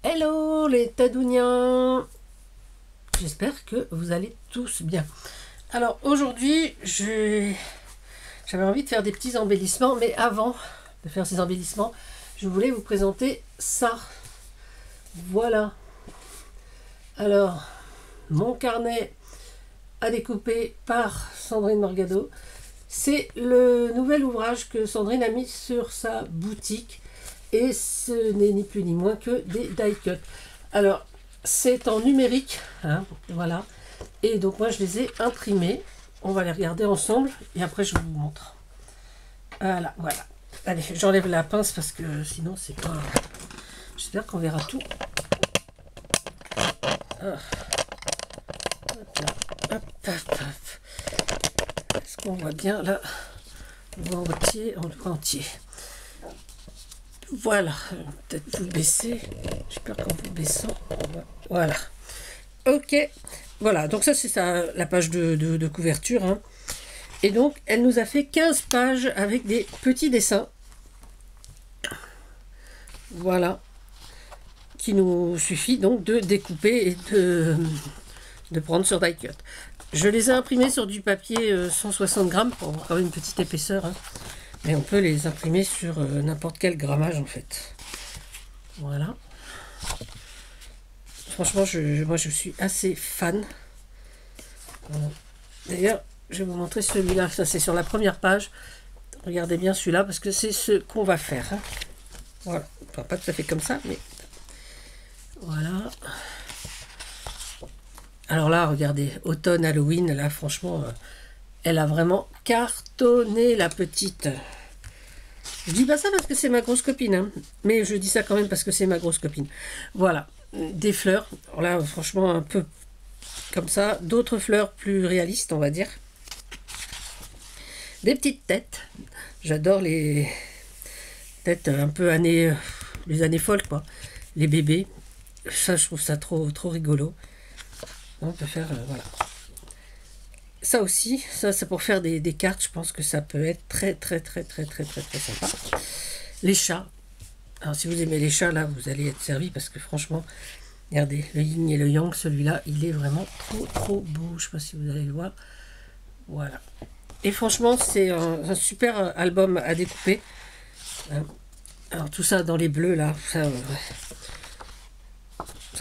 Hello les Tadouniens, j'espère que vous allez tous bien. Alors aujourd'hui, j'avais envie de faire des petits embellissements, mais avant de faire ces embellissements, je voulais vous présenter ça. Voilà. Alors, mon carnet à découper par Sandrine Morgado. C'est le nouvel ouvrage que Sandrine a mis sur sa boutique. Et ce n'est ni plus ni moins que des die cut. Alors, c'est en numérique, hein, voilà. Et donc moi, je les ai imprimés. On va les regarder ensemble et après, je vous montre. Voilà, voilà. Allez, j'enlève la pince parce que sinon, c'est pas... J'espère qu'on verra tout. Ah. Hop là, hop, hop, hop. Est-ce qu'on voit bien là? On voit entier, on le voit entier. Voilà, peut-être vous baisser. J'espère qu'en vous baissant, voilà. Ok, voilà, donc ça c'est la page de couverture. Hein. Et donc, elle nous a fait 15 pages avec des petits dessins. Voilà. Qui nous suffit donc de découper et de prendre sur die cut. Je les ai imprimés sur du papier 160 grammes pour avoir une petite épaisseur. Hein. Mais on peut les imprimer sur n'importe quel grammage en fait. Voilà. Franchement, moi je suis assez fan. Voilà. D'ailleurs, je vais vous montrer celui-là. Ça c'est sur la première page. Regardez bien celui-là parce que c'est ce qu'on va faire. Hein. Voilà. Enfin, pas tout à fait comme ça, mais voilà. Alors là, regardez, automne, Halloween, là franchement, elle a vraiment cartonné la petite. Je dis pas ça parce que c'est ma grosse copine, hein, mais je dis ça quand même parce que c'est ma grosse copine. Voilà, des fleurs. Alors là, franchement, un peu comme ça. D'autres fleurs plus réalistes, on va dire. Des petites têtes. J'adore les têtes un peu les années folles, quoi. Les bébés. Ça, je trouve ça trop rigolo. On peut faire, voilà. Ça aussi, ça c'est pour faire des cartes. Je pense que ça peut être très sympa. Les chats. Alors si vous aimez les chats, là, vous allez être servi parce que franchement, regardez, le yin et le yang, celui-là, il est vraiment trop beau. Je ne sais pas si vous allez le voir. Voilà. Et franchement, c'est un super album à découper. Alors tout ça dans les bleus, là, ça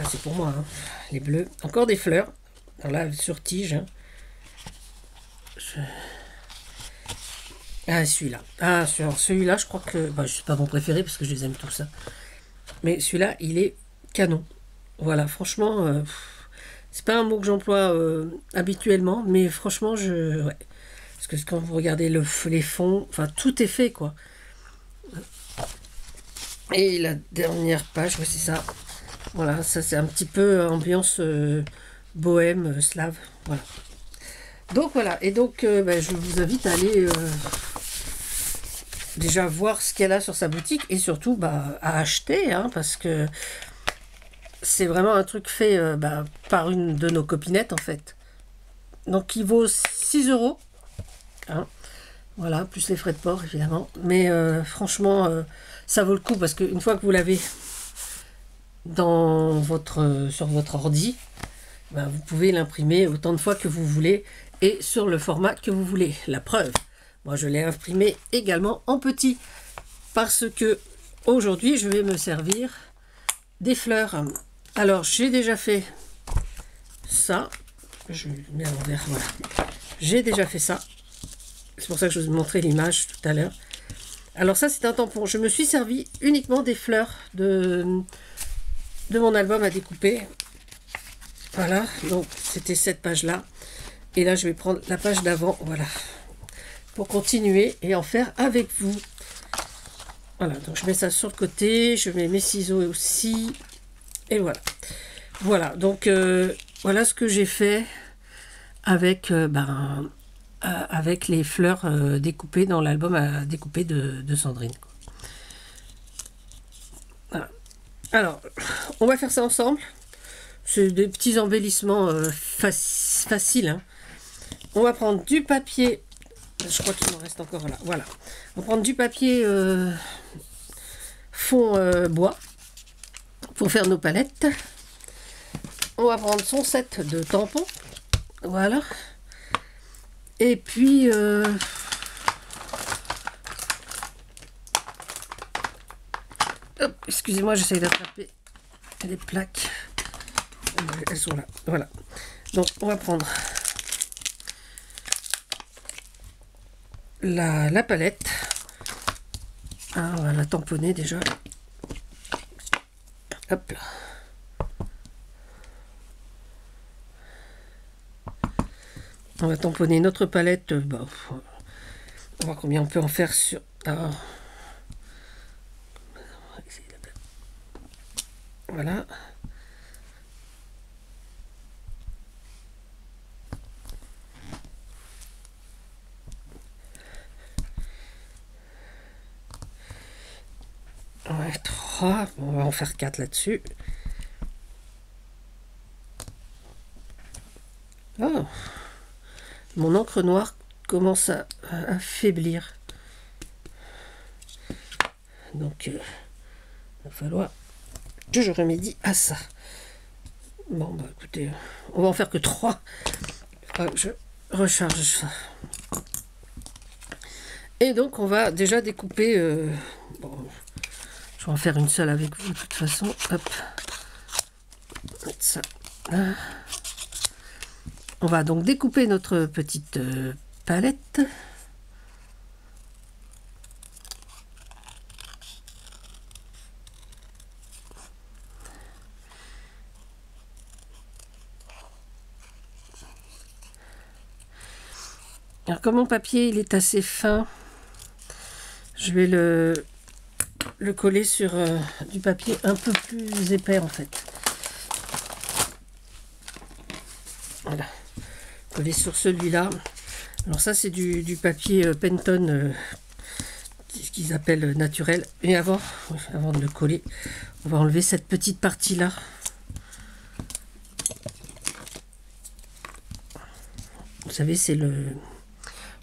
c'est pour moi, hein. Les bleus. Encore des fleurs. Alors là, sur tige, hein. Ah, celui-là. Ah, celui-là, je crois que... Bah, c'est pas mon préféré parce que je les aime tous. Hein. Mais celui-là, il est canon. Voilà, franchement, c'est pas un mot que j'emploie habituellement, mais franchement, ouais. Parce que quand vous regardez les fonds, enfin, tout est fait, quoi. Et la dernière page, ouais, c'est ça. Voilà, ça, c'est un petit peu ambiance bohème, slave. Voilà. Donc voilà, et donc je vous invite à aller déjà voir ce qu'elle a sur sa boutique et surtout à acheter, hein, parce que c'est vraiment un truc fait par une de nos copinettes en fait. Donc il vaut 6 €, hein, voilà, plus les frais de port évidemment, mais franchement ça vaut le coup parce qu'une fois que vous l'avez sur votre ordi, vous pouvez l'imprimer autant de fois que vous voulez et sur le format que vous voulez. La preuve, moi je l'ai imprimé également en petit parce que aujourd'hui je vais me servir des fleurs. Alors j'ai déjà fait ça, je mets à l'envers, voilà. J'ai déjà fait ça, c'est pour ça que je vous ai montré l'image tout à l'heure. Alors ça c'est un tampon, je me suis servi uniquement des fleurs de mon album à découper. Voilà, donc c'était cette page-là. Et là, je vais prendre la page d'avant, voilà, pour continuer et en faire avec vous. Voilà, donc je mets ça sur le côté, je mets mes ciseaux aussi. Et voilà. Voilà, donc voilà ce que j'ai fait avec, avec les fleurs découpées dans l'album à découper de Sandrine. Voilà. Alors, on va faire ça ensemble. C'est des petits embellissements faciles. Hein. On va prendre du papier. Je crois qu'il m'en reste encore là. Voilà. On va prendre du papier fond bois. pour faire nos palettes. On va prendre son set de tampons. Voilà. Et puis... excusez-moi, j'essaie d'attraper les plaques. Elles sont là. Voilà. Donc, on va prendre la palette. Ah, on va la tamponner déjà. Hop là. On va tamponner notre palette. Bah, on va voir combien on peut en faire sur... Ah. Voilà. Ouais, 3. On va en faire 4 là-dessus. Oh. Mon encre noire commence à affaiblir. Donc, il va falloir que je remédie à ça. Bon, bah écoutez, on va en faire que 3. Je recharge ça. Et donc, on va déjà découper... bon, je vais en faire une seule avec vous, de toute façon. Hop. Mettre ça là. On va donc découper notre petite palette. Alors, comme mon papier il est assez fin, je vais le coller sur du papier un peu plus épais en fait. Voilà. Coller sur celui-là. Alors ça c'est du papier Penton qu'ils appellent naturel. Et avant de le coller, on va enlever cette petite partie-là. Vous savez, c'est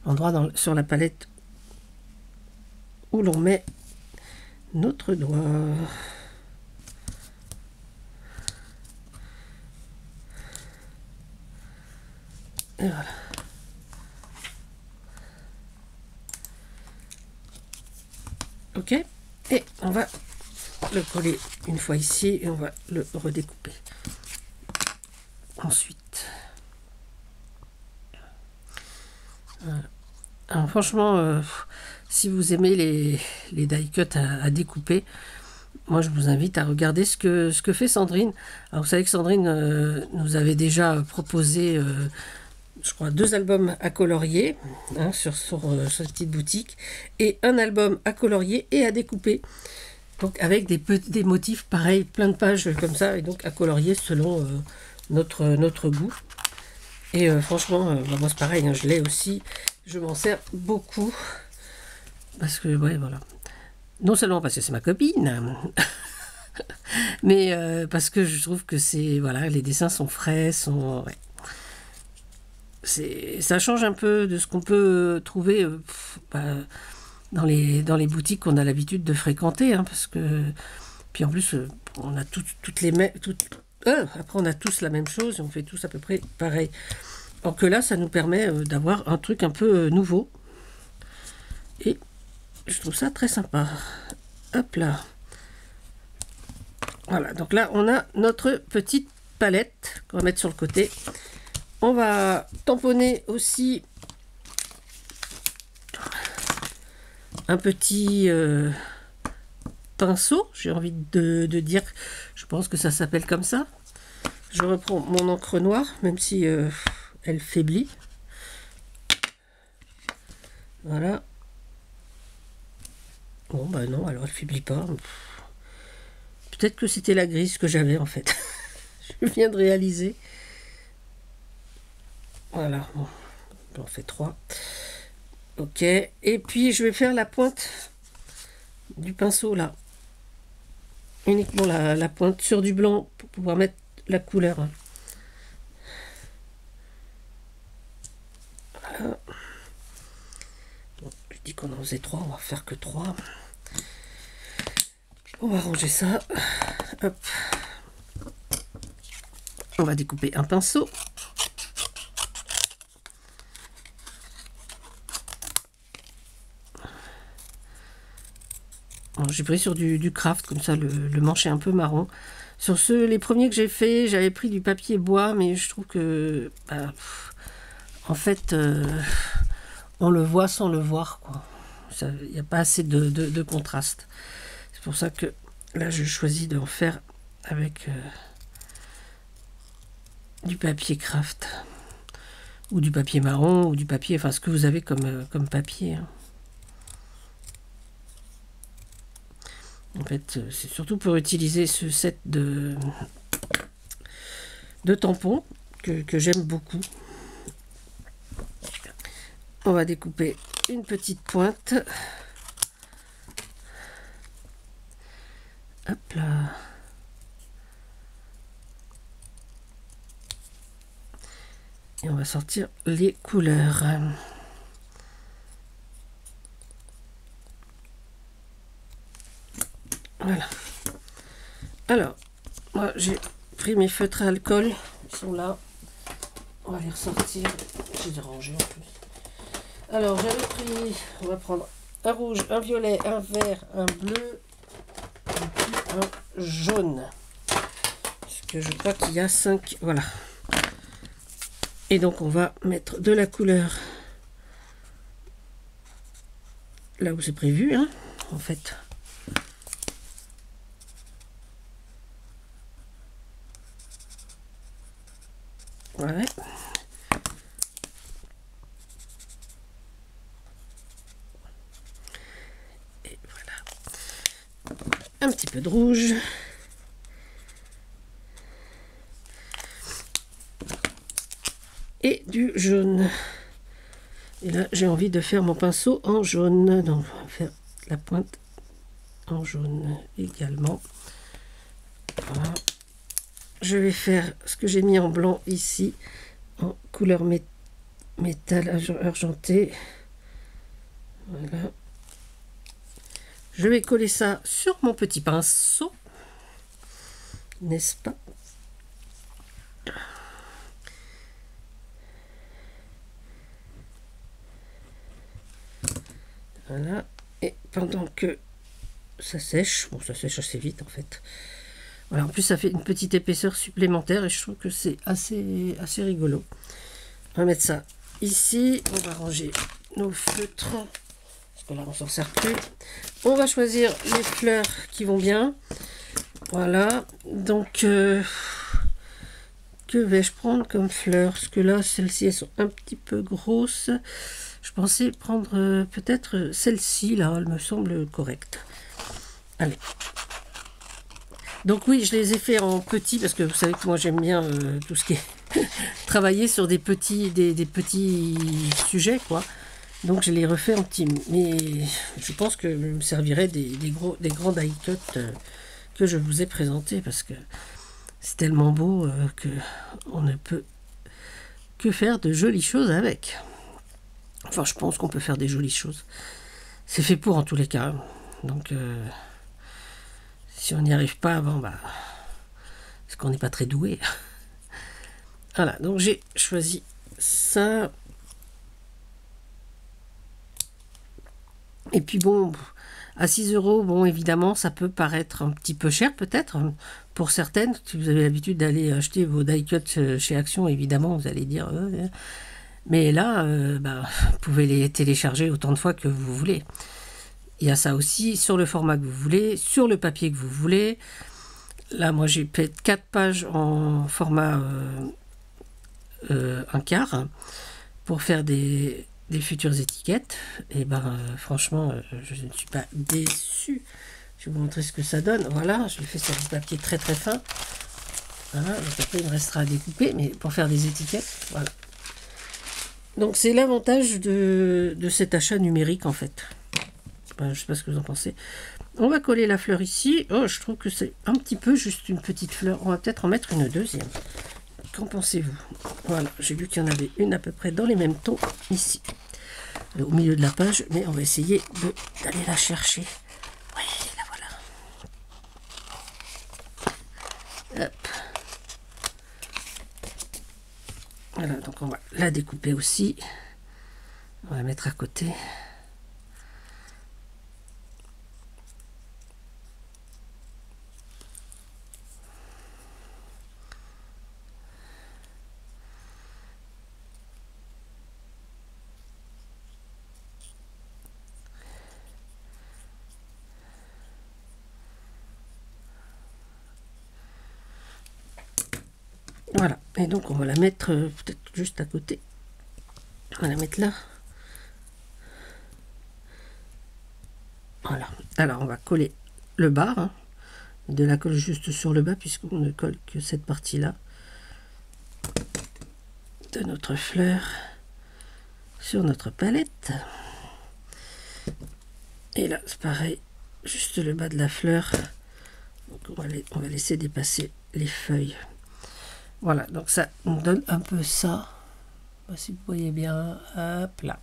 l'endroit sur la palette où l'on met notre doigt. Et voilà. Ok. Et on va le coller une fois ici et on va le redécouper. Ensuite. Voilà. Alors franchement, si vous aimez les die cut à découper, moi je vous invite à regarder ce que fait Sandrine. Alors vous savez que Sandrine nous avait déjà proposé, je crois, 2 albums à colorier sur sa petite boutique, et un album à colorier et à découper. Donc avec des motifs pareils, plein de pages comme ça, et donc à colorier selon notre goût. Et franchement, bah, moi c'est pareil, je l'ai aussi. Je m'en sers beaucoup. Parce que, ouais, voilà. Non seulement parce que c'est ma copine, mais parce que je trouve que c'est, voilà, les dessins sont frais, ouais. Ça change un peu de ce qu'on peut trouver dans les boutiques qu'on a l'habitude de fréquenter, parce que, puis en plus, on a après on a tous la même chose, et on fait tous à peu près pareil. Alors que là, ça nous permet d'avoir un truc un peu nouveau. Et je trouve ça très sympa. Hop là. Voilà, donc là, on a notre petite palette qu'on va mettre sur le côté. On va tamponner aussi un petit pinceau, j'ai envie de dire. Je pense que ça s'appelle comme ça. Je reprends mon encre noire, même si elle faiblit. Voilà. Bon, bah non, alors elle faiblit pas. Peut-être que c'était la grise que j'avais en fait. Je viens de réaliser. Voilà. Bon, on fait 3. Ok. Et puis je vais faire la pointe du pinceau là. Uniquement la pointe sur du blanc pour pouvoir mettre la couleur. Voilà. Bon, je dis qu'on en faisait 3, on va faire que 3. On va ranger ça. Hop. On va découper un pinceau. J'ai pris sur du craft, comme ça le manche est un peu marron. Sur les premiers que j'ai fait, j'avais pris du papier bois, mais je trouve que en fait on le voit sans le voir, quoi. Il n'y a pas assez de contraste. C'est pour ça que là je choisis de en faire avec du papier craft ou du papier marron ou du papier, enfin ce que vous avez comme papier, hein. En fait, c'est surtout pour utiliser ce set de tampons que j'aime beaucoup. On va découper une petite pointe. Hop là. Et on va sortir les couleurs. Voilà. Alors, moi j'ai pris mes feutres à alcool. Ils sont là. On va les ressortir. J'ai les rangés en plus. Alors, j'avais pris, on va prendre un rouge, un violet, un vert, un bleu, et puis un jaune. Parce que je crois qu'il y a 5. Voilà. Et donc, on va mettre de la couleur là où c'est prévu, hein, en fait. Ouais. Et voilà. Un petit peu de rouge. Et du jaune. Et là, j'ai envie de faire mon pinceau en jaune. Donc, on va faire la pointe en jaune également. Voilà. Je vais faire ce que j'ai mis en blanc ici, en couleur métal argenté. Voilà. Je vais coller ça sur mon petit pinceau, n'est-ce pas? Voilà. Et pendant que ça sèche, bon, ça sèche assez vite en fait. Voilà, en plus ça fait une petite épaisseur supplémentaire et je trouve que c'est assez rigolo. On va mettre ça ici. On va ranger nos feutres parce que là on s'en sert plus. On va choisir les fleurs qui vont bien. Voilà, donc que vais-je prendre comme fleurs? Parce que là celles-ci elles sont un petit peu grosses. Je pensais prendre peut-être celle-ci là, elle me semble correcte. Allez. Donc oui, je les ai fait en petits parce que vous savez que moi j'aime bien tout ce qui est travailler sur des petits sujets, quoi. Donc je les refais en petits. Mais je pense que me servirait des grands die cut que je vous ai présentés parce que c'est tellement beau que on ne peut que faire de jolies choses avec. Enfin, je pense qu'on peut faire des jolies choses. C'est fait pour en tous les cas. Donc si on n'y arrive pas, bon bah, parce qu'on n'est pas très doué. Voilà, donc j'ai choisi ça. Et puis bon, à 6 €, bon évidemment, ça peut paraître un petit peu cher peut-être, pour certaines. Si vous avez l'habitude d'aller acheter vos die cuts chez Action, évidemment, vous allez dire... mais là, bah, vous pouvez les télécharger autant de fois que vous voulez. Il y a ça aussi sur le format que vous voulez, sur le papier que vous voulez. Là, moi, j'ai fait 4 pages en format 1/4 pour faire des futures étiquettes. Et ben, franchement, je ne suis pas déçue. Je vais vous montrer ce que ça donne. Voilà, je l'ai fait sur du papier très très fin. Voilà, donc après, il me restera à découper, mais pour faire des étiquettes, voilà. Donc, c'est l'avantage de cet achat numérique, en fait. Je ne sais pas ce que vous en pensez. On va coller la fleur ici. Oh, je trouve que c'est un petit peu juste une petite fleur. On va peut-être en mettre une deuxième. Qu'en pensez-vous? Voilà, j'ai vu qu'il y en avait une à peu près dans les mêmes tons ici. Au milieu de la page, mais on va essayer d'aller la chercher. Oui, la voilà. Hop. Voilà, donc on va la découper aussi. On va la mettre à côté. Voilà, et donc on va la mettre peut-être juste à côté. On va la mettre là. Voilà, alors on va coller le bas, hein. De la colle juste sur le bas, puisqu'on ne colle que cette partie-là de notre fleur sur notre palette. Et là, c'est pareil, juste le bas de la fleur. Donc on va laisser dépasser les feuilles. Voilà, donc ça nous donne un peu ça. Si vous voyez bien, hop là.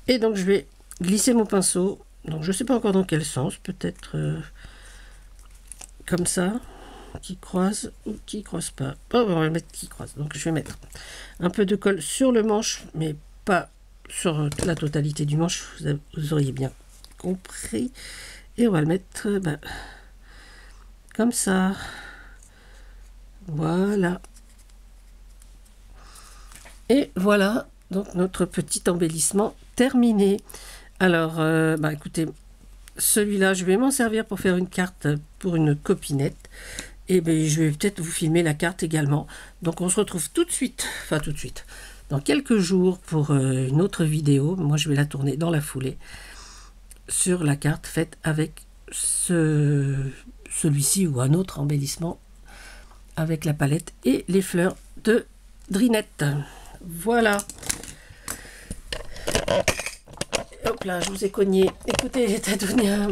Et donc je vais glisser mon pinceau. Donc je ne sais pas encore dans quel sens, peut-être comme ça, qui croise ou qui croise pas. Oh, on va mettre qui croise. Donc je vais mettre un peu de colle sur le manche, mais pas sur la totalité du manche. Vous auriez bien compris. Et on va le mettre comme ça. Voilà. Et voilà donc notre petit embellissement terminé. Alors, écoutez, celui-là, je vais m'en servir pour faire une carte pour une copinette. Et je vais peut-être vous filmer la carte également. Donc, on se retrouve tout de suite, enfin tout de suite, dans quelques jours pour une autre vidéo. Moi, je vais la tourner dans la foulée sur la carte faite avec celui-ci ou un autre embellissement avec la palette et les fleurs de Drinette. Voilà. Hop là, je vous ai cogné. Écoutez, les Tadounia.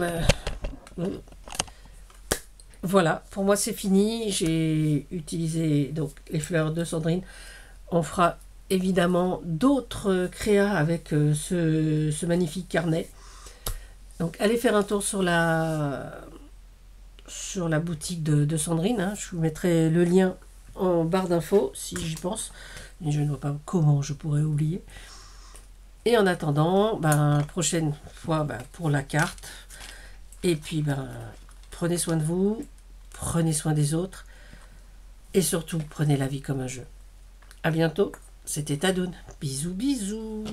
Voilà, pour moi c'est fini. J'ai utilisé donc les fleurs de Sandrine. On fera évidemment d'autres créas avec ce magnifique carnet. Donc allez faire un tour sur la boutique de Sandrine, hein. Je vous mettrai le lien en barre d'infos si j'y pense, mais je ne vois pas comment je pourrais oublier. Et en attendant, prochaine fois pour la carte. Et puis prenez soin de vous, prenez soin des autres et surtout prenez la vie comme un jeu. À bientôt, c'était Tadoun. Bisous bisous.